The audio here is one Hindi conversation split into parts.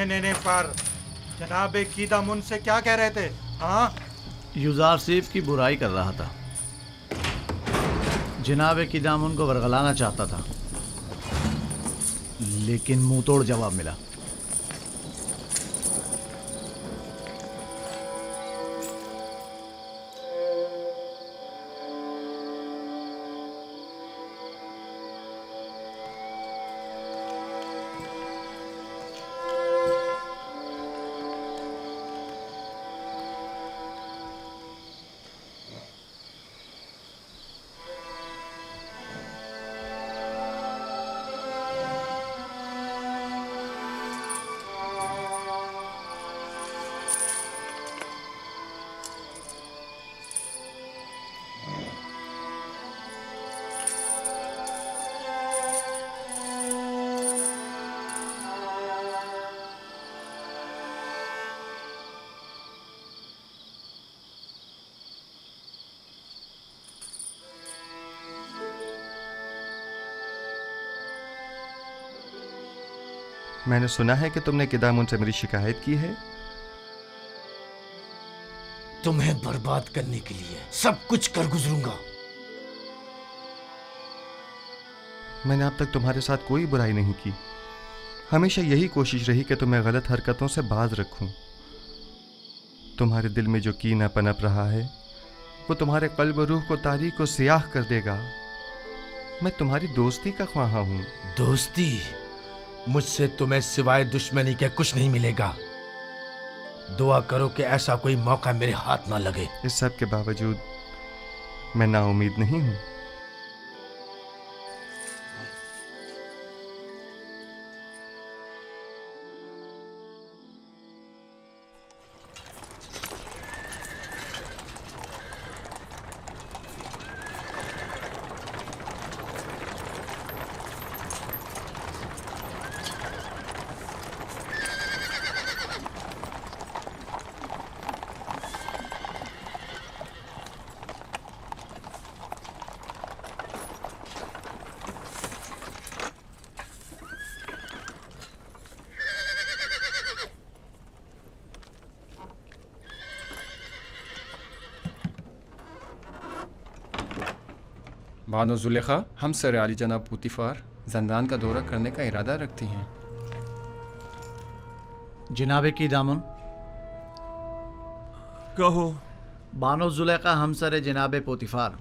नेने पर जनाब कीदामुन से क्या कह रहे थे? हाँ, यूजारसीफ की बुराई कर रहा था। जनाब कीदामुन को वरगलाना चाहता था, लेकिन मुंह तोड़ जवाब मिला। मैंने सुना है कि तुमने कीदामुन से मेरी शिकायत की है। तुम्हें बर्बाद करने के लिए सब कुछ कर गुजरूंगा। मैंने अब तक तुम्हारे साथ कोई बुराई नहीं की। हमेशा यही कोशिश रही कि तुम्हें गलत हरकतों से बाज रखूं। तुम्हारे दिल में जो कीना पनप रहा है वो तुम्हारे कल्ब रूह को तारीक और सियाह कर देगा। मैं तुम्हारी दोस्ती का ख्वाहा हूं। दोस्ती? मुझसे तुम्हें सिवाय दुश्मनी के कुछ नहीं मिलेगा। दुआ करो कि ऐसा कोई मौका मेरे हाथ ना लगे। इस सब के बावजूद मैं नाउमीद नहीं हूं। बानो जुलेखा, हम सर आली जनाब पुतिफार जंदान का दौरा करने का इरादा रखती हैं। जनाब कीदामुन, कहो। बानो जुलेखा हमसर जनाब पोतिफार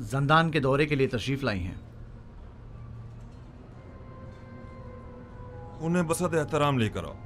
जंदान के दौरे के लिए तशरीफ लाई हैं। उन्हें बसद एहतराम लेकर आओ।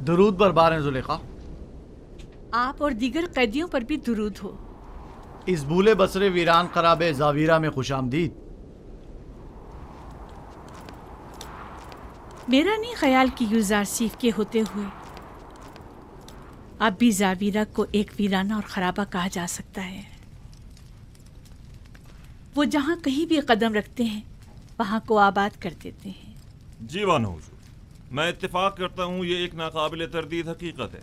दुरूद बरबार हैं जुलेखा। आप और दीगर कैदियों पर भी दुरूद हो। इस भूले बसरे वीरान खराबे जावीरा में खुशामदीद। मेरा नहीं ख्याल कि यूजारसीफ के होते हुए अब भी जावीरा को एक वीराना और खराबा कहा जा सकता है। वो जहाँ कहीं भी कदम रखते हैं वहाँ को आबाद कर देते हैं। जी बानो हुजूर, मैं इत्तेफाक करता हूँ, ये एक नाकाबिल तरदीद हकीकत है।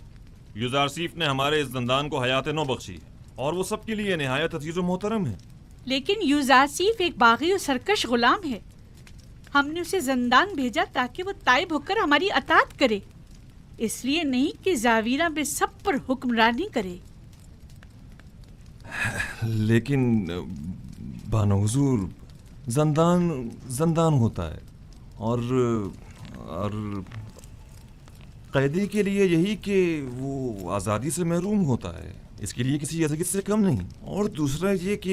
यूजारसीफ ने हमारे इस जंदान को हयात नौ बख्शी है और वो सबके लिए निहायत अजीज व मोहतरम है। लेकिन यूजारसीफ एक बागी और सरकश गुलाम है। हमने उसे जंदान भेजा ताकि वो ताइब होकर हमारी अतात करे, इसलिए नहीं कि जावीरा में सब पर हुक्मरानी करे। लेकिन बानो हुजूर, जंदान जंदान होता है और कैदी के लिए यही कि वो आज़ादी से महरूम होता है, इसके लिए किसी अज़ियत से कम नहीं। और दूसरा ये कि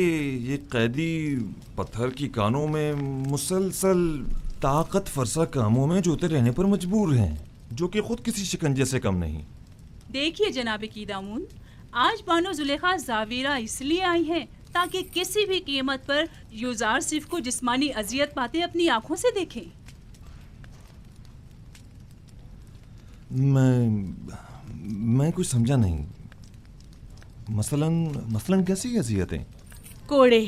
ये कैदी पत्थर की कानों में मुसलसल ताकत फरसा कामों में जोते रहने पर मजबूर हैं, जो कि खुद किसी शिकंजे से कम नहीं। देखिए जनाब कीदामुन, आज बानो जुलेखा जावीरा इसलिए आई हैं ताकि किसी भी कीमत पर यूजारसीफ को जिस्मानी अजियत पाते अपनी आंखों से मैं कुछ समझा नहीं। मसलन कैसी अजियतें? कोड़े।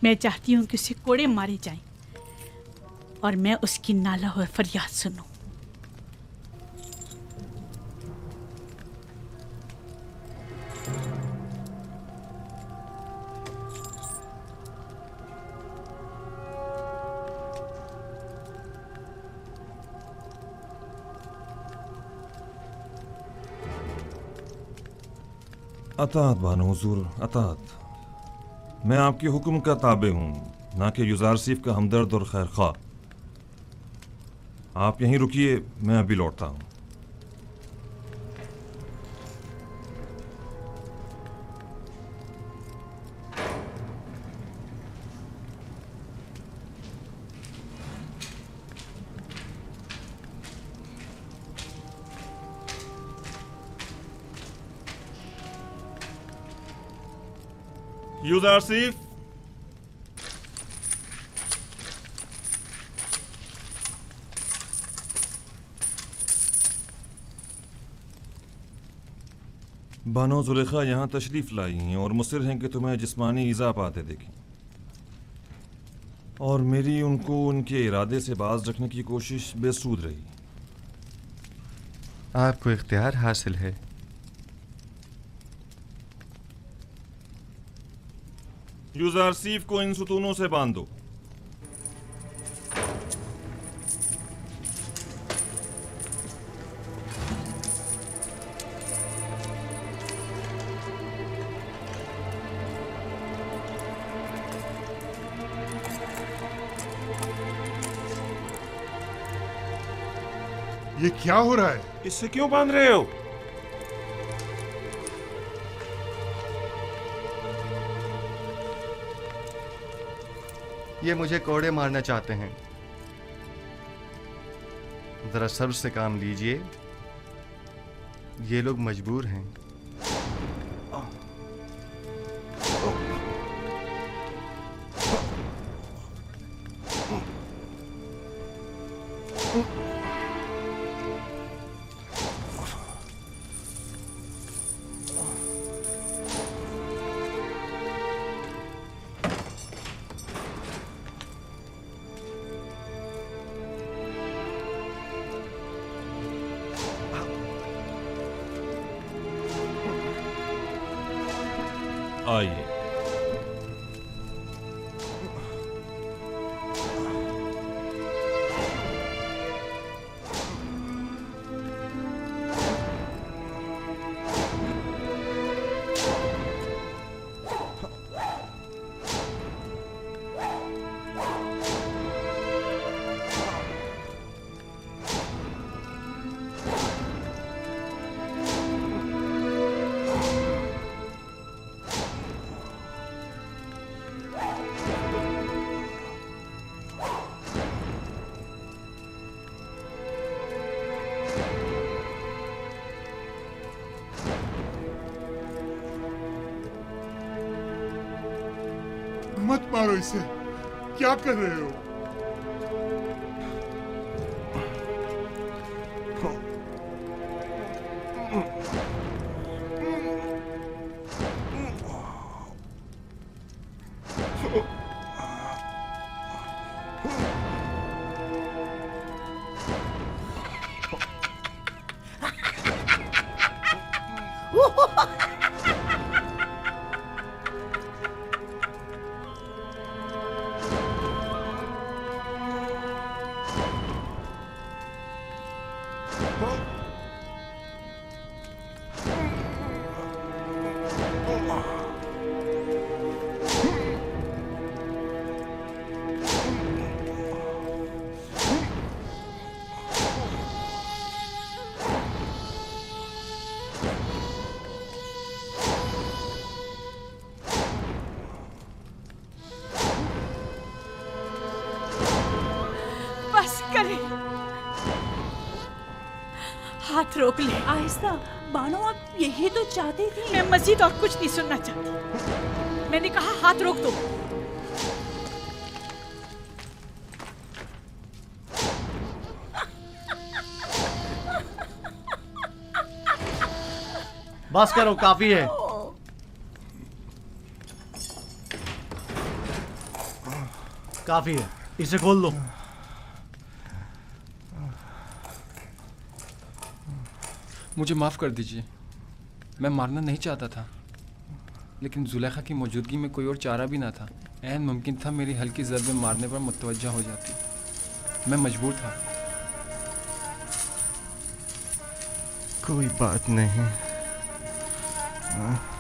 मैं चाहती हूँ कि उसे कोड़े मारे जाएं और मैं उसकी नाला और फरियाद सुनूं। अतात बानो हुजूर, अतात। मैं आपके हुक्म का ताबे हूँ, ना कि युजारसीफ का हमदर्द और खैर खा। आप यहीं रुकिए, मैं अभी लौटता हूँ। युजारसीफ, बानो जुलेखा यहाँ तशरीफ लाई हैं और मुसिर हैं कि तुम्हें जिस्मानी ईज़ा पाते देखें, और मेरी उनको उनके इरादे से बाज रखने की कोशिश बेसूद रही। आपको इख्तियार हासिल है। युजारसीफ को इन सुतूनों से बांध दो। ये क्या हो रहा है? इससे क्यों बांध रहे हो? ये मुझे कोड़े मारना चाहते हैं। जरा सब्र से काम लीजिए, ये लोग मजबूर हैं। आइए। मत मारो इसे, क्या कर रहे हो? हाथ रोक ले। आहिस्ता। बानो, आप यही तो चाहती थी। मैं मजीद और कुछ नहीं सुनना चाहती। मैंने कहा हाथ रोक दो। बस करो, काफी है। काफी है, इसे खोल दो। मुझे माफ़ कर दीजिए, मैं मारना नहीं चाहता था, लेकिन जुलेखा की मौजूदगी में कोई और चारा भी ना था। ऐन मुमकिन था मेरी हल्की ज़रबे मारने पर मुतवज्जा हो जाती। मैं मजबूर था। कोई बात नहीं। हाँ।